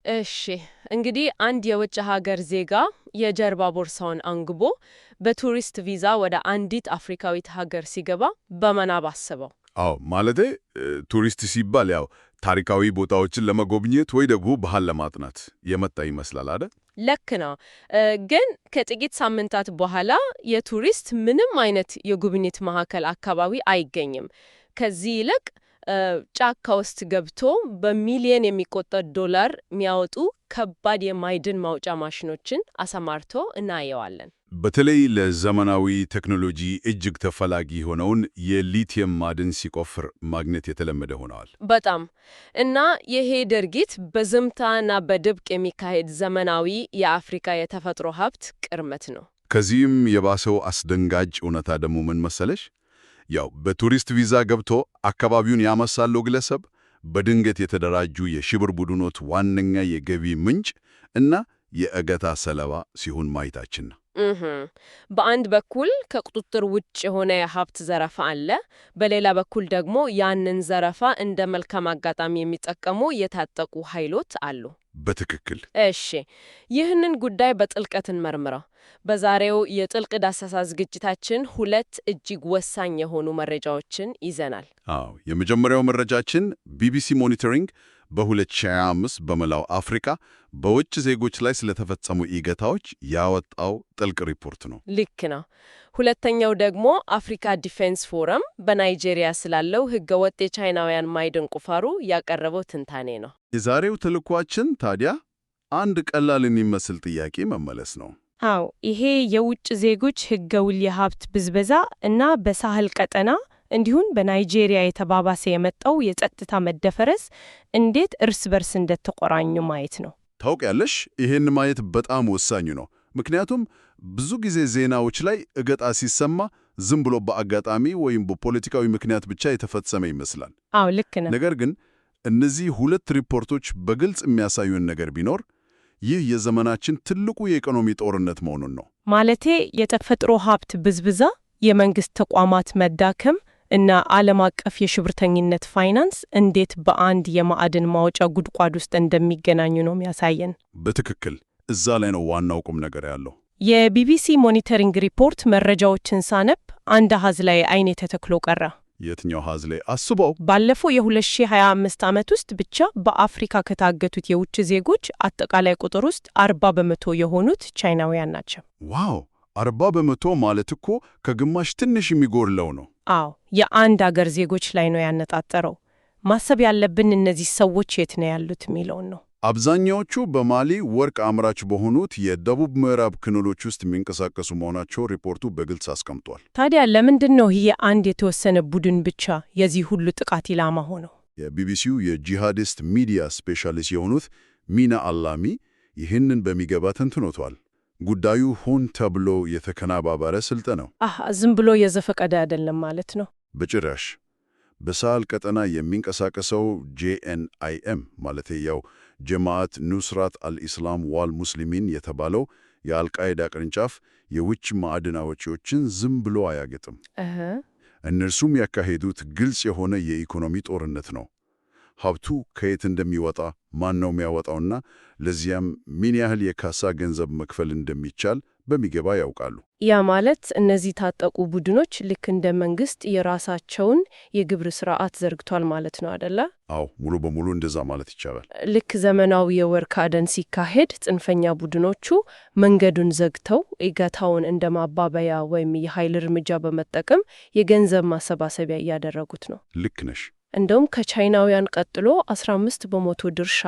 እሺ እንግዲህ አንድ የውጭ ሀገር ዜጋ የጀርባ ቦርሳውን አንግቦ በቱሪስት ቪዛ ወደ አንዲት አፍሪካዊት ሀገር ሲገባ በምናብ አስበው። አዎ ማለቴ ቱሪስት ሲባል ያው ታሪካዊ ቦታዎችን ለመጎብኘት ወይ ደግሞ ባህል ለማጥናት የመጣ ይመስላል አይደል? ልክ ነው። ግን ከጥቂት ሳምንታት በኋላ የቱሪስት ምንም አይነት የጉብኝት ማዕከል አካባቢ አይገኝም። ከዚህ ይልቅ ጫካ ውስጥ ገብቶ በሚሊዮን የሚቆጠር ዶላር የሚያወጡ ከባድ የማዕድን ማውጫ ማሽኖችን አሰማርቶ እናየዋለን። በተለይ ለዘመናዊ ቴክኖሎጂ እጅግ ተፈላጊ የሆነውን የሊቲየም ማዕድን ሲቆፍር ማግኘት የተለመደ ሆነዋል። በጣም እና ይሄ ድርጊት በዝምታና በድብቅ የሚካሄድ ዘመናዊ የአፍሪካ የተፈጥሮ ሀብት ቅርመት ነው። ከዚህም የባሰው አስደንጋጭ እውነታ ደግሞ ምን መሰለሽ? ያው በቱሪስት ቪዛ ገብቶ አካባቢውን ያመሳለው ግለሰብ በድንገት የተደራጁ የሽብር ቡድኖች ዋነኛ የገቢ ምንጭ እና የእገታ ሰለባ ሲሆን ማየታችን ነው። በአንድ በኩል ከቁጥጥር ውጭ የሆነ የሀብት ዘረፋ አለ፣ በሌላ በኩል ደግሞ ያንን ዘረፋ እንደ መልካም አጋጣሚ የሚጠቀሙ የታጠቁ ኃይሎች አሉ። በትክክል። እሺ፣ ይህንን ጉዳይ በጥልቀት እንመርምረው። በዛሬው የጥልቅ ዳሰሳ ዝግጅታችን ሁለት እጅግ ወሳኝ የሆኑ መረጃዎችን ይዘናል። አዎ፣ የመጀመሪያው መረጃችን ቢቢሲ ሞኒተሪንግ በ2025 በመላው አፍሪካ በውጭ ዜጎች ላይ ስለተፈጸሙ እገታዎች ያወጣው ጥልቅ ሪፖርት ነው። ልክ ነው። ሁለተኛው ደግሞ አፍሪካ ዲፌንስ ፎረም በናይጄሪያ ስላለው ህገወጥ የቻይናውያን ማዕድን ቁፋሮ ያቀረበው ትንታኔ ነው። የዛሬው ተልዕኳችን ታዲያ አንድ ቀላል የሚመስል ጥያቄ መመለስ ነው። አዎ፣ ይሄ የውጭ ዜጎች ህገወጥ የሀብት ብዝበዛ እና በሳህል ቀጠና እንዲሁም በናይጄሪያ የተባባሰ የመጣው የጸጥታ መደፈረስ እንዴት እርስ በርስ እንደተቆራኙ ማየት ነው። ታውቂያለሽ፣ ይሄን ማየት በጣም ወሳኝ ነው። ምክንያቱም ብዙ ጊዜ ዜናዎች ላይ እገታ ሲሰማ ዝም ብሎ በአጋጣሚ ወይም በፖለቲካዊ ምክንያት ብቻ የተፈጸመ ይመስላል። አዎ ልክ ነው። ነገር ግን እነዚህ ሁለት ሪፖርቶች በግልጽ የሚያሳዩን ነገር ቢኖር ይህ የዘመናችን ትልቁ የኢኮኖሚ ጦርነት መሆኑን ነው። ማለቴ የተፈጥሮ ሀብት ብዝበዛ፣ የመንግስት ተቋማት መዳከም እና ዓለም አቀፍ የሽብርተኝነት ፋይናንስ እንዴት በአንድ የማዕድን ማውጫ ጉድጓድ ውስጥ እንደሚገናኙ ነው የሚያሳየን። በትክክል እዛ ላይ ነው ዋናው ቁም ነገር ያለው። የቢቢሲ ሞኒተሪንግ ሪፖርት መረጃዎችን ሳነብ አንድ አሃዝ ላይ አይኔ ተተክሎ ቀረ። የትኛው አሃዝ ላይ? አስበው። ባለፈው የ2025 ዓመት ውስጥ ብቻ በአፍሪካ ከታገቱት የውጭ ዜጎች አጠቃላይ ቁጥር ውስጥ 40 በመቶ የሆኑት ቻይናውያን ናቸው። ዋው! 40 በመቶ ማለት እኮ ከግማሽ ትንሽ የሚጎርለው ነው። አዎ፣ የአንድ አገር ዜጎች ላይ ነው ያነጣጠረው። ማሰብ ያለብን እነዚህ ሰዎች የት ነው ያሉት የሚለውን ነው። አብዛኛዎቹ በማሊ ወርቅ አምራች በሆኑት የደቡብ ምዕራብ ክልሎች ውስጥ የሚንቀሳቀሱ መሆናቸው ሪፖርቱ በግልጽ አስቀምጧል። ታዲያ ለምንድን ነው ይህ አንድ የተወሰነ ቡድን ብቻ የዚህ ሁሉ ጥቃት ኢላማ ሆነው? የቢቢሲው የጂሃዲስት ሚዲያ ስፔሻሊስት የሆኑት ሚና አላሚ ይህንን በሚገባ ተንትኖቷል። ጉዳዩ ሆን ተብሎ የተከናባበረ ስልት ነው። ዝም ብሎ የዘፈቀደ አይደለም ማለት ነው። በጭራሽ። በሳህል ቀጠና የሚንቀሳቀሰው ጄኤንአይኤም ማለት ያው ጀማዓት ኑስራት አልኢስላም ዋል ሙስሊሚን የተባለው የአልቃይዳ ቅርንጫፍ የውጭ ማዕድን አውጪዎችን ዝም ብሎ አያገጥም። እነርሱም ያካሄዱት ግልጽ የሆነ የኢኮኖሚ ጦርነት ነው። ሀብቱ ከየት እንደሚወጣ፣ ማን ነው የሚያወጣውና ለዚያም ምን ያህል የካሳ ገንዘብ መክፈል እንደሚቻል በሚገባ ያውቃሉ። ያ ማለት እነዚህ ታጠቁ ቡድኖች ልክ እንደ መንግስት የራሳቸውን የግብር ስርዓት ዘርግቷል ማለት ነው አይደለ? አዎ፣ ሙሉ በሙሉ እንደዛ ማለት ይቻላል። ልክ ዘመናዊ የወርቅ አደን ሲካሄድ ጽንፈኛ ቡድኖቹ መንገዱን ዘግተው እገታውን እንደ ማባበያ ወይም የኃይል እርምጃ በመጠቀም የገንዘብ ማሰባሰቢያ እያደረጉት ነው። ልክ ነሽ። እንደውም ከቻይናውያን ቀጥሎ 15 በመቶ ድርሻ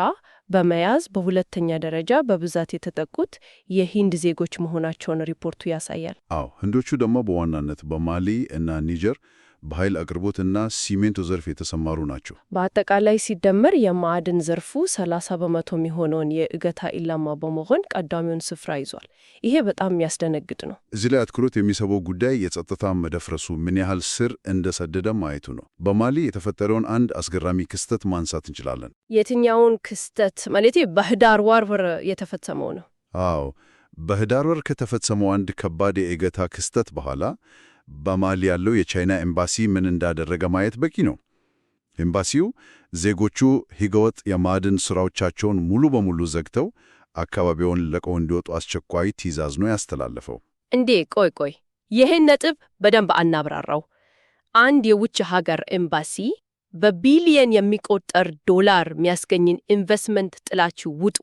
በመያዝ በሁለተኛ ደረጃ በብዛት የተጠቁት የሂንድ ዜጎች መሆናቸውን ሪፖርቱ ያሳያል። አዎ፣ ህንዶቹ ደግሞ በዋናነት በማሊ እና ኒጀር በኃይል አቅርቦትና ሲሚንቶ ዘርፍ የተሰማሩ ናቸው። በአጠቃላይ ሲደመር የማዕድን ዘርፉ 30 በመቶ የሚሆነውን የእገታ ኢላማ በመሆን ቀዳሚውን ስፍራ ይዟል። ይሄ በጣም የሚያስደነግጥ ነው። እዚህ ላይ አትኩሮት የሚስበው ጉዳይ የጸጥታ መደፍረሱ ምን ያህል ስር እንደሰደደ ማየቱ ነው። በማሊ የተፈጠረውን አንድ አስገራሚ ክስተት ማንሳት እንችላለን። የትኛውን ክስተት? ማለቴ በህዳር ወር የተፈጸመው ነው። አዎ፣ በህዳር ወር ከተፈጸመው አንድ ከባድ የእገታ ክስተት በኋላ በማሊ ያለው የቻይና ኤምባሲ ምን እንዳደረገ ማየት በቂ ነው። ኤምባሲው ዜጎቹ ሕገወጥ የማዕድን ሥራዎቻቸውን ሙሉ በሙሉ ዘግተው አካባቢውን ለቀው እንዲወጡ አስቸኳይ ትዕዛዝ ነው ያስተላለፈው። እንዴ ቆይ፣ ይህን ነጥብ በደንብ አናብራራው። አንድ የውጭ ሀገር ኤምባሲ በቢሊየን የሚቆጠር ዶላር የሚያስገኝን ኢንቨስትመንት ጥላችሁ ውጡ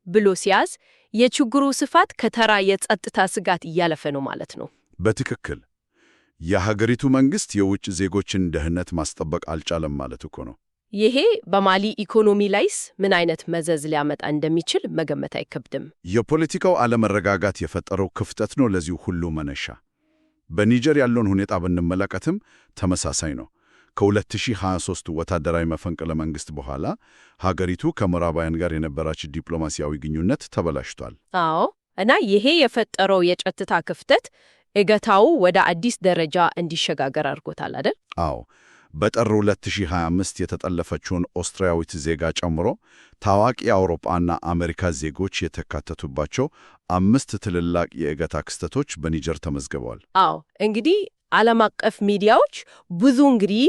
ብሎ ሲያዝ የችግሩ ስፋት ከተራ የጸጥታ ስጋት እያለፈ ነው ማለት ነው። በትክክል የሀገሪቱ መንግሥት የውጭ ዜጎችን ደህንነት ማስጠበቅ አልቻለም ማለት እኮ ነው። ይሄ በማሊ ኢኮኖሚ ላይስ ምን አይነት መዘዝ ሊያመጣ እንደሚችል መገመት አይከብድም። የፖለቲካው አለመረጋጋት የፈጠረው ክፍተት ነው ለዚሁ ሁሉ መነሻ። በኒጀር ያለውን ሁኔታ ብንመለከትም ተመሳሳይ ነው። ከ2023 ወታደራዊ መፈንቅለ መንግሥት በኋላ ሀገሪቱ ከምዕራባውያን ጋር የነበራች ዲፕሎማሲያዊ ግንኙነት ተበላሽቷል። አዎ፣ እና ይሄ የፈጠረው የጸጥታ ክፍተት እገታው ወደ አዲስ ደረጃ እንዲሸጋገር አድርጎታል አይደል? አዎ። በጥር 2025 የተጠለፈችውን ኦስትሪያዊት ዜጋ ጨምሮ ታዋቂ የአውሮፓና አሜሪካ ዜጎች የተካተቱባቸው 5 ትልልቅ የእገታ ክስተቶች በኒጀር ተመዝግበዋል። አዎ እንግዲህ ዓለም አቀፍ ሚዲያዎች ብዙ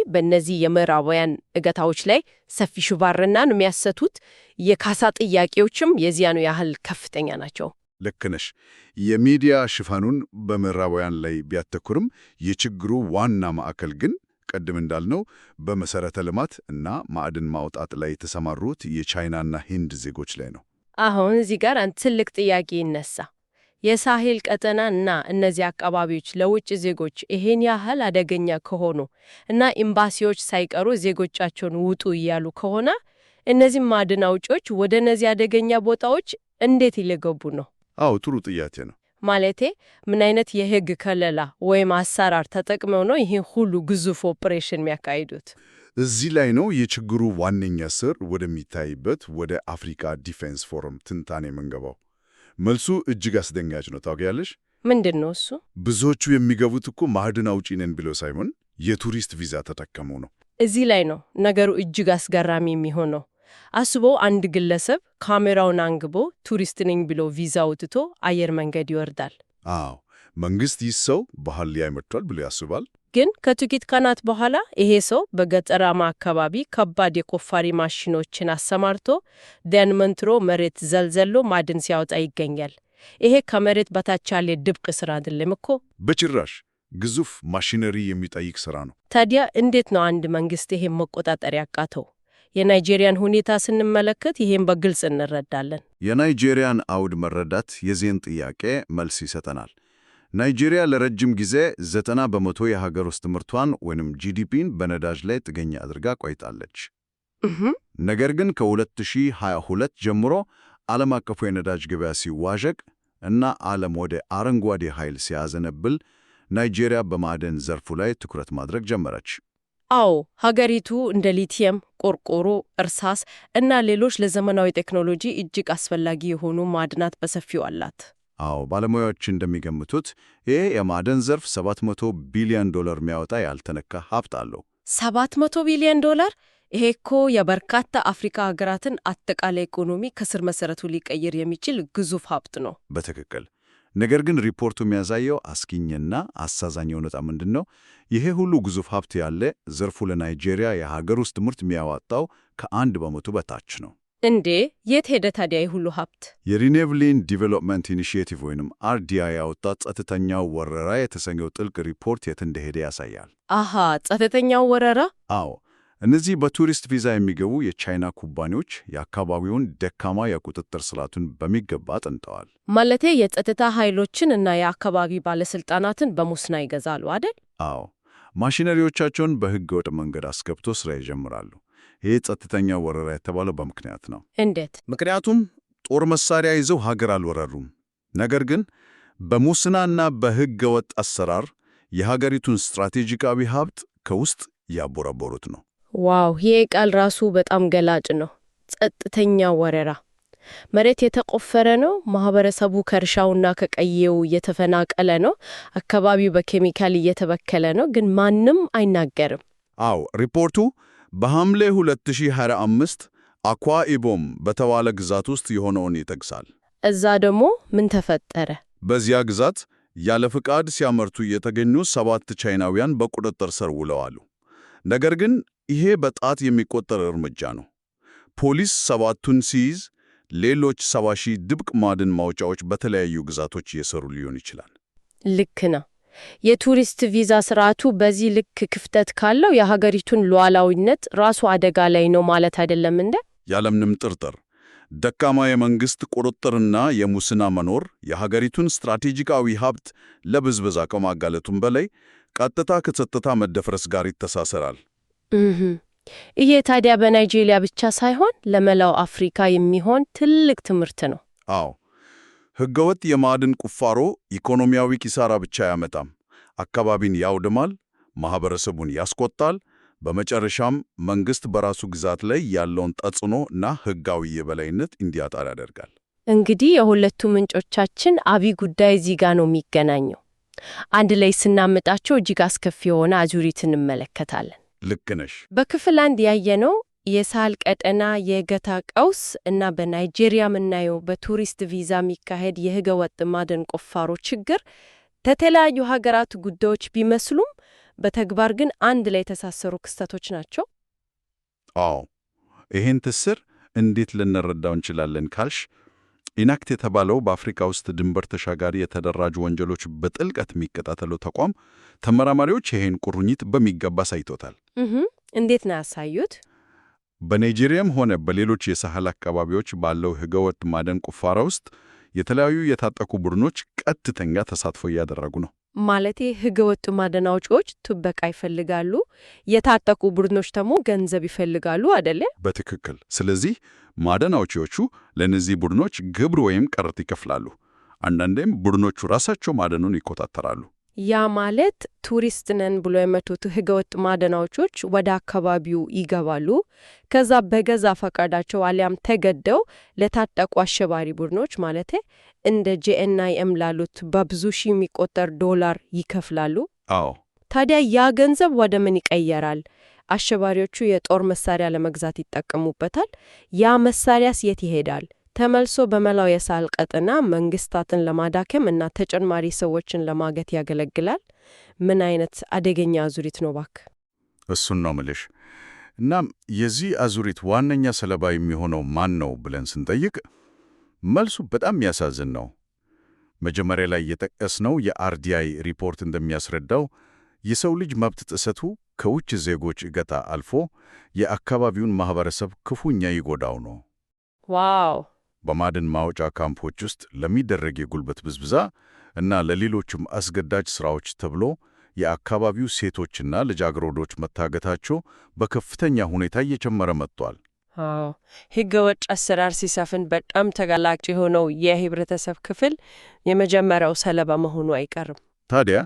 በእነዚህ የምዕራባውያን እገታዎች ላይ ሰፊ ሽባርናን የሚያሰቱት የካሳ ጥያቄዎችም የዚያኑ ያህል ከፍተኛ ናቸው። ልክ ነሽ። የሚዲያ ሽፋኑን በምዕራባውያን ላይ ቢያተኩርም የችግሩ ዋና ማዕከል ግን ቀደም እንዳልነው በመሰረተ ልማት እና ማዕድን ማውጣት ላይ የተሰማሩት የቻይናና ሂንድ ዜጎች ላይ ነው። አሁን እዚህ ጋር አንድ ትልቅ ጥያቄ ይነሳ። የሳሄል ቀጠና እና እነዚህ አካባቢዎች ለውጭ ዜጎች ይሄን ያህል አደገኛ ከሆኑ እና ኤምባሲዎች ሳይቀሩ ዜጎቻቸውን ውጡ እያሉ ከሆነ እነዚህ ማዕድን አውጪዎች ወደ እነዚህ አደገኛ ቦታዎች እንዴት ሊገቡ ነው? አዎ ጥሩ ጥያቄ ነው። ማለቴ ምን አይነት የሕግ ከለላ ወይም አሰራር ተጠቅመው ነው ይሄን ሁሉ ግዙፍ ኦፕሬሽን የሚያካሂዱት? እዚህ ላይ ነው የችግሩ ዋነኛ ስር ወደሚታይበት ወደ አፍሪካ ዲፌንስ ፎረም ትንታኔ የምንገባው። መልሱ እጅግ አስደንጋጭ ነው። ታውቂያለሽ? ምንድን ነው እሱ? ብዙዎቹ የሚገቡት እኮ ማዕድን አውጪ ነን ብለው ሳይሆን የቱሪስት ቪዛ ተጠቀሙ ነው። እዚህ ላይ ነው ነገሩ እጅግ አስገራሚ የሚሆነው። አስቦ አንድ ግለሰብ ካሜራውን አንግቦ ቱሪስት ነኝ ብሎ ቪዛ አውጥቶ አየር መንገድ ይወርዳል። አዎ መንግስት ይህ ሰው ባህል ሊያይ መጥቷል ብሎ ያስባል። ግን ከጥቂት ቀናት በኋላ ይሄ ሰው በገጠራማ አካባቢ ከባድ የቆፋሪ ማሽኖችን አሰማርቶ ደንመንትሮ መሬት ዘልዘሎ ማዕድን ሲያወጣ ይገኛል። ይሄ ከመሬት በታች ያለ ድብቅ ስራ አይደለም እኮ። በጭራሽ ግዙፍ ማሽነሪ የሚጠይቅ ስራ ነው። ታዲያ እንዴት ነው አንድ መንግስት ይሄን መቆጣጠር ያቃተው? የናይጄሪያን ሁኔታ ስንመለከት ይሄን በግልጽ እንረዳለን። የናይጄሪያን አውድ መረዳት የዚህን ጥያቄ መልስ ይሰጠናል። ናይጄሪያ ለረጅም ጊዜ 90% የሀገር ውስጥ ምርቷን ወይንም ጂዲፒን በነዳጅ ላይ ጥገኛ አድርጋ ቆይታለች። ነገር ግን ከ2022 ጀምሮ ዓለም አቀፉ የነዳጅ ገበያ ሲዋዠቅ እና ዓለም ወደ አረንጓዴ ኃይል ሲያዘነብል ናይጄሪያ በማዕድን ዘርፉ ላይ ትኩረት ማድረግ ጀመረች። አዎ ሀገሪቱ እንደ ሊቲየም፣ ቆርቆሮ፣ እርሳስ እና ሌሎች ለዘመናዊ ቴክኖሎጂ እጅግ አስፈላጊ የሆኑ ማዕድናት በሰፊው አላት። አዎ ባለሙያዎች እንደሚገምቱት ይህ የማዕድን ዘርፍ $700 ቢሊዮን የሚያወጣ ያልተነካ ሀብት አለው። $700 ቢሊዮን? ይሄ እኮ የበርካታ አፍሪካ ሀገራትን አጠቃላይ ኢኮኖሚ ከስር መሰረቱ ሊቀይር የሚችል ግዙፍ ሀብት ነው። በትክክል። ነገር ግን ሪፖርቱ የሚያሳየው አስጊኝና አሳዛኝ እውነታ ምንድን ነው? ይሄ ሁሉ ግዙፍ ሀብት ያለ ዘርፉ ለናይጄሪያ የሀገር ውስጥ ምርት የሚያወጣው ከ1% በታች ነው። እንዴ የት ሄደ ታዲያ ይህ ሁሉ ሀብት? የሪኔቭሊን ዲቨሎፕመንት ኢኒሺዬቲቭ ወይንም RDI ያወጣው ጸጥተኛው ወረራ የተሰኘው ጥልቅ ሪፖርት የት እንደሄደ ያሳያል። አሃ ጸጥተኛው ወረራ? አዎ እነዚህ በቱሪስት ቪዛ የሚገቡ የቻይና ኩባንያዎች የአካባቢውን ደካማ የቁጥጥር ስርዓቱን በሚገባ አጥንተዋል። ማለቴ የጸጥታ ኃይሎችን እና የአካባቢ ባለስልጣናትን በሙስና ይገዛሉ አይደል? አዎ ማሽነሪዎቻቸውን በሕገወጥ መንገድ አስገብቶ ስራ ይጀምራሉ። ይህ ጸጥተኛ ወረራ የተባለው በምክንያት ነው። እንዴት? ምክንያቱም ጦር መሳሪያ ይዘው ሀገር አልወረሩም። ነገር ግን በሙስናና በሕገወጥ አሰራር የሀገሪቱን ስትራቴጂካዊ ሀብት ከውስጥ ያቦረቦሩት ነው። ዋው! ይሄ ቃል ራሱ በጣም ገላጭ ነው። ጸጥተኛ ወረራ። መሬት የተቆፈረ ነው፣ ማህበረሰቡ ከእርሻውና ከቀየው እየተፈናቀለ ነው፣ አካባቢው በኬሚካል እየተበከለ ነው፣ ግን ማንም አይናገርም። አዎ ሪፖርቱ በሐምሌ 2025 አኳ ኢቦም በተባለ ግዛት ውስጥ የሆነውን ይጠቅሳል። እዛ ደግሞ ምን ተፈጠረ? በዚያ ግዛት ያለ ፍቃድ ሲያመርቱ የተገኙ 7 ቻይናውያን በቁጥጥር ስር ውለዋል። ነገር ግን ይሄ በጣት የሚቆጠር እርምጃ ነው። ፖሊስ 7ቱን ሲይዝ ሌሎች 70,000 ድብቅ ማዕድን ማውጫዎች በተለያዩ ግዛቶች እየሰሩ ሊሆን ይችላል። ልክ ነው። የቱሪስት ቪዛ ስርዓቱ በዚህ ልክ ክፍተት ካለው የሀገሪቱን ሉዓላዊነት ራሱ አደጋ ላይ ነው ማለት አይደለም እንዴ? ያለምንም ጥርጥር ደካማ የመንግስት ቁጥጥርና የሙስና መኖር የሀገሪቱን ስትራቴጂካዊ ሀብት ለብዝበዛ ከማጋለጡም በላይ ቀጥታ ከጸጥታ መደፍረስ ጋር ይተሳሰራል። ይሄ ታዲያ በናይጄሪያ ብቻ ሳይሆን ለመላው አፍሪካ የሚሆን ትልቅ ትምህርት ነው። አዎ፣ ህገወጥ የማዕድን ቁፋሮ ኢኮኖሚያዊ ኪሳራ ብቻ አያመጣም፣ አካባቢን ያውድማል፣ ማህበረሰቡን ያስቆጣል፣ በመጨረሻም መንግስት በራሱ ግዛት ላይ ያለውን ተጽዕኖ እና ህጋዊ የበላይነት እንዲያጣ ያደርጋል። እንግዲህ የሁለቱ ምንጮቻችን አብይ ጉዳይ እዚህ ጋር ነው የሚገናኘው። አንድ ላይ ስናመጣቸው እጅግ አስከፊ የሆነ አዙሪት እንመለከታለን። ልክ ነሽ። በክፍል 1 ያየነው የሳህል ቀጠና የእገታ ቀውስ እና በናይጄሪያ የምናየው በቱሪስት ቪዛ የሚካሄድ የህገ ወጥ ማዕድን ቁፋሮ ችግር ከተለያዩ ሀገራት ጉዳዮች ቢመስሉም በተግባር ግን አንድ ላይ የተሳሰሩ ክስተቶች ናቸው። አዎ፣ ይህን ትስር እንዴት ልንረዳው እንችላለን ካልሽ ኢናክት የተባለው በአፍሪካ ውስጥ ድንበር ተሻጋሪ የተደራጁ ወንጀሎች በጥልቀት የሚከታተለው ተቋም ተመራማሪዎች ይህን ቁርኝት በሚገባ አሳይቶታል። እንዴት ነው ያሳዩት? በናይጄሪያም ሆነ በሌሎች የሳህል አካባቢዎች ባለው ህገወጥ ማዕድን ቁፋሮ ውስጥ የተለያዩ የታጠቁ ቡድኖች ቀጥተኛ ተሳትፎ እያደረጉ ነው። ማለቴ ህገወጥ ማዕድን አውጪዎች ጥበቃ ይፈልጋሉ፣ የታጠቁ ቡድኖች ደግሞ ገንዘብ ይፈልጋሉ አይደለ? በትክክል። ስለዚህ ማዕድን አውጪዎቹ ለእነዚህ ቡድኖች ግብር ወይም ቀረጥ ይከፍላሉ። አንዳንዴም ቡድኖቹ ራሳቸው ማዕድኑን ይቆጣጠራሉ። ያ ማለት ቱሪስት ነን ብሎ የመጡት ህገወጥ ማዕድን አውጪዎች ወደ አካባቢው ይገባሉ። ከዛ በገዛ ፈቃዳቸው አሊያም ተገደው ለታጠቁ አሸባሪ ቡድኖች ማለቴ እንደ JNIM ላሉት በብዙ ሺህ የሚቆጠር ዶላር ይከፍላሉ። አዎ። ታዲያ ያ ገንዘብ ወደ ምን ይቀየራል? አሸባሪዎቹ የጦር መሳሪያ ለመግዛት ይጠቀሙበታል። ያ መሳሪያስ የት ይሄዳል? ተመልሶ በመላው የሳህል ቀጠና መንግስታትን ለማዳከም እና ተጨማሪ ሰዎችን ለማገት ያገለግላል። ምን አይነት አደገኛ አዙሪት ነው ባክ! እሱን ነው ምልሽ። እናም የዚህ አዙሪት ዋነኛ ሰለባ የሚሆነው ማን ነው ብለን ስንጠይቅ መልሱ በጣም የሚያሳዝን ነው። መጀመሪያ ላይ የጠቀስነው የአርዲአይ ሪፖርት እንደሚያስረዳው የሰው ልጅ መብት ጥሰቱ ከውጭ ዜጎች እገታ አልፎ የአካባቢውን ማህበረሰብ ክፉኛ ይጎዳው ነው። ዋው! በማዕድን ማውጫ ካምፖች ውስጥ ለሚደረግ የጉልበት ብዝበዛ እና ለሌሎችም አስገዳጅ ስራዎች ተብሎ የአካባቢው ሴቶችና ልጃገረዶች መታገታቸው በከፍተኛ ሁኔታ እየጨመረ መጥቷል። አዎ፣ ህገወጥ አሰራር ሲሰፍን በጣም ተጋላጭ የሆነው የህብረተሰብ ክፍል የመጀመሪያው ሰለባ መሆኑ አይቀርም። ታዲያ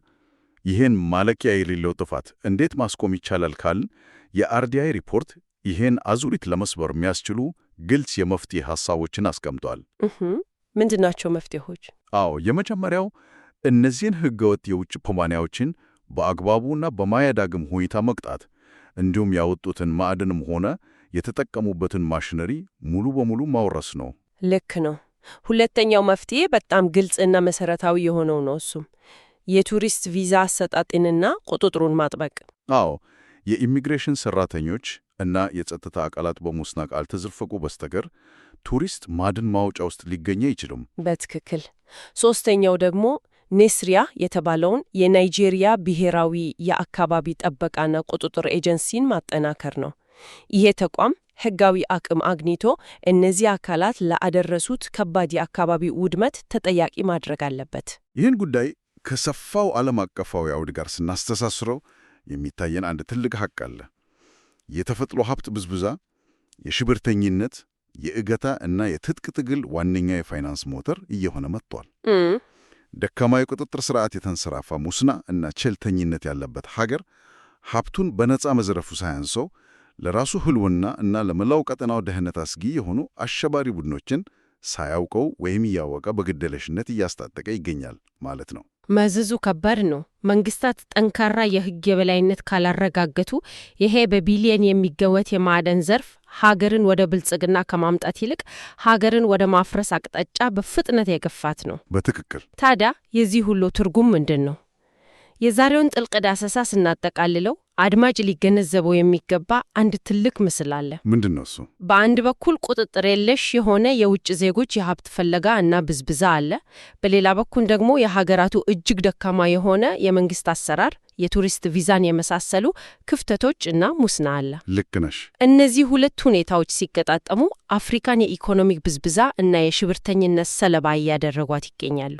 ይህን ማለቂያ የሌለው ጥፋት እንዴት ማስቆም ይቻላል ካልን የአርዲአይ ሪፖርት ይህን አዙሪት ለመስበር የሚያስችሉ ግልጽ የመፍትሄ ሐሳቦችን አስቀምጧል። ምንድናቸው መፍትሄዎች? አዎ፣ የመጀመሪያው እነዚህን ህገወጥ የውጭ ኩባንያዎችን በአግባቡና በማያዳግም ሁኔታ መቅጣት፣ እንዲሁም ያወጡትን ማዕድንም ሆነ የተጠቀሙበትን ማሽነሪ ሙሉ በሙሉ ማውረስ ነው። ልክ ነው። ሁለተኛው መፍትሄ በጣም ግልጽና መሰረታዊ የሆነው ነው። እሱም የቱሪስት ቪዛ አሰጣጥንና ቁጥጥሩን ማጥበቅ። አዎ፣ የኢሚግሬሽን ሰራተኞች እና የጸጥታ አካላት በሙስና ካልተዘፈቁ በስተቀር ቱሪስት ማዕድን ማውጫ ውስጥ ሊገኝ አይችልም። በትክክል። ሶስተኛው ደግሞ ኔስሪያ የተባለውን የናይጄሪያ ብሔራዊ የአካባቢ ጥበቃና ቁጥጥር ኤጀንሲን ማጠናከር ነው። ይሄ ተቋም ህጋዊ አቅም አግኝቶ እነዚህ አካላት ላደረሱት ከባድ የአካባቢ ውድመት ተጠያቂ ማድረግ አለበት። ይህን ጉዳይ ከሰፋው ዓለም አቀፋዊ አውድ ጋር ስናስተሳስረው የሚታየን አንድ ትልቅ ሐቅ አለ። የተፈጥሮ ሀብት ብዝበዛ፣ የሽብርተኝነት፣ የእገታ እና የትጥቅ ትግል ዋነኛ የፋይናንስ ሞተር እየሆነ መጥቷል። ደካማ የቁጥጥር ስርዓት፣ የተንሰራፋ ሙስና እና ቸልተኝነት ያለበት ሀገር ሀብቱን በነፃ መዝረፉ ሳያንሰው ለራሱ ህልውና እና ለመላው ቀጠናው ደህንነት አስጊ የሆኑ አሸባሪ ቡድኖችን ሳያውቀው ወይም እያወቀ በግደለሽነት እያስታጠቀ ይገኛል ማለት ነው። መዘዙ ከባድ ነው። መንግስታት ጠንካራ የህግ የበላይነት ካላረጋገጡ ይሄ በቢሊየን የሚገወት የማዕድን ዘርፍ ሀገርን ወደ ብልጽግና ከማምጣት ይልቅ ሀገርን ወደ ማፍረስ አቅጣጫ በፍጥነት የገፋት ነው። በትክክል። ታዲያ የዚህ ሁሉ ትርጉም ምንድን ነው? የዛሬውን ጥልቅ ዳሰሳ ስናጠቃልለው አድማጭ ሊገነዘበው የሚገባ አንድ ትልቅ ምስል አለ። ምንድነው እሱ? በአንድ በኩል ቁጥጥር የለሽ የሆነ የውጭ ዜጎች የሀብት ፍለጋ እና ብዝበዛ አለ። በሌላ በኩል ደግሞ የሀገራቱ እጅግ ደካማ የሆነ የመንግስት አሰራር፣ የቱሪስት ቪዛን የመሳሰሉ ክፍተቶች እና ሙስና አለ። ልክ ነሽ። እነዚህ ሁለት ሁኔታዎች ሲገጣጠሙ አፍሪካን የኢኮኖሚክ ብዝበዛ እና የሽብርተኝነት ሰለባ እያደረጓት ይገኛሉ።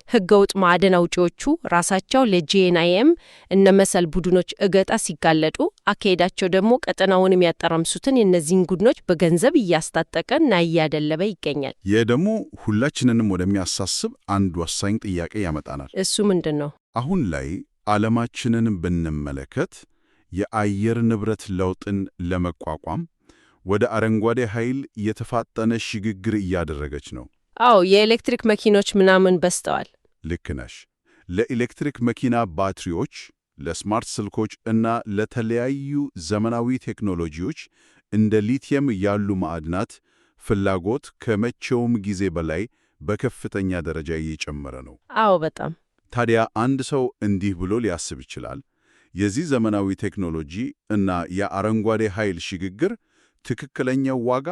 ህገወጥ ማዕድን አውጪዎቹ ራሳቸው ለጂኤንአይኤም እነ መሰል ቡድኖች እገታ ሲጋለጡ፣ አካሄዳቸው ደግሞ ቀጠናውን የሚያጠራምሱትን የእነዚህን ቡድኖች በገንዘብ እያስታጠቀና እያደለበ ይገኛል። ይህ ደግሞ ሁላችንንም ወደሚያሳስብ አንድ ወሳኝ ጥያቄ ያመጣናል። እሱ ምንድን ነው? አሁን ላይ ዓለማችንን ብንመለከት የአየር ንብረት ለውጥን ለመቋቋም ወደ አረንጓዴ ኃይል የተፋጠነ ሽግግር እያደረገች ነው። አዎ፣ የኤሌክትሪክ መኪኖች ምናምን በዝተዋል። ልክ ነሽ። ለኤሌክትሪክ መኪና ባትሪዎች፣ ለስማርት ስልኮች እና ለተለያዩ ዘመናዊ ቴክኖሎጂዎች እንደ ሊቲየም ያሉ ማዕድናት ፍላጎት ከመቼውም ጊዜ በላይ በከፍተኛ ደረጃ እየጨመረ ነው። አዎ፣ በጣም። ታዲያ አንድ ሰው እንዲህ ብሎ ሊያስብ ይችላል። የዚህ ዘመናዊ ቴክኖሎጂ እና የአረንጓዴ ኃይል ሽግግር ትክክለኛው ዋጋ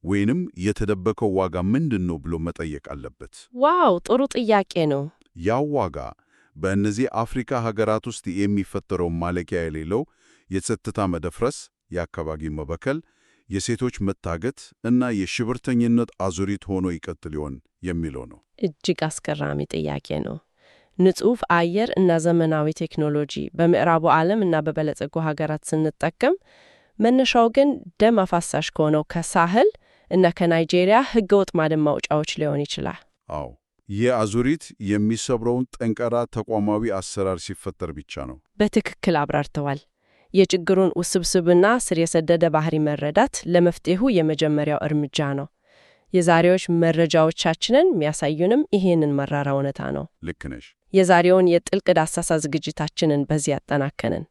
ወይንም የተደበቀው ዋጋ ምንድን ነው ብሎ መጠየቅ አለበት። ዋው፣ ጥሩ ጥያቄ ነው። ያው ዋጋ በእነዚህ አፍሪካ ሀገራት ውስጥ የሚፈጠረው ማለቂያ የሌለው የጸጥታ መደፍረስ፣ የአካባቢ መበከል፣ የሴቶች መታገት እና የሽብርተኝነት አዙሪት ሆኖ ይቀጥል ይሆን የሚለው ነው። እጅግ አስገራሚ ጥያቄ ነው። ንጹህ አየር እና ዘመናዊ ቴክኖሎጂ በምዕራቡ ዓለም እና በበለጸጉ ሀገራት ስንጠቀም መነሻው ግን ደም አፋሳሽ ከሆነው ከሳህል እና ከናይጄሪያ ህገወጥ ማዕድን ማውጫዎች ሊሆን ይችላል። አዎ፣ ይህ አዙሪት የሚሰብረውን ጠንካራ ተቋማዊ አሰራር ሲፈጠር ብቻ ነው። በትክክል አብራርተዋል። የችግሩን ውስብስብና ስር የሰደደ ባህሪ መረዳት ለመፍትሄው የመጀመሪያው እርምጃ ነው። የዛሬዎች መረጃዎቻችንን የሚያሳዩንም ይሄንን መራራ እውነታ ነው። ልክ ነሽ። የዛሬውን የጥልቅ ዳሰሳ ዝግጅታችንን በዚህ ያጠናከንን።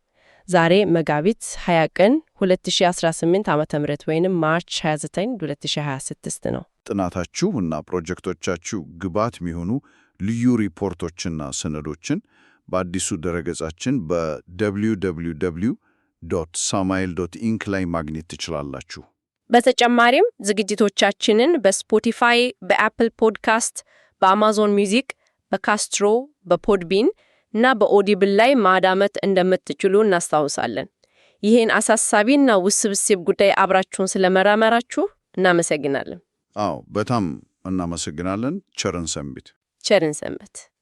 ዛሬ መጋቢት 20 ቀን 2018 ዓ.ም ወይንም ማርች 29 2026 ነው። ጥናታችሁ እና ፕሮጀክቶቻችሁ ግብዓት የሚሆኑ ልዩ ሪፖርቶችና ሰነዶችን በአዲሱ ድረገጻችን በwww.samail.inc ላይ ማግኘት ትችላላችሁ። በተጨማሪም ዝግጅቶቻችንን በስፖቲፋይ፣ በአፕል ፖድካስት፣ በአማዞን ሚውዚክ፣ በካስትሮ፣ በፖድቢን እና በኦዲብል ላይ ማዳመጥ እንደምትችሉ እናስታውሳለን። ይህን አሳሳቢና ውስብስብ ጉዳይ አብራችሁን ስለመራመራችሁ እናመሰግናለን። አዎ፣ በጣም እናመሰግናለን። ቸርን ሰንብት።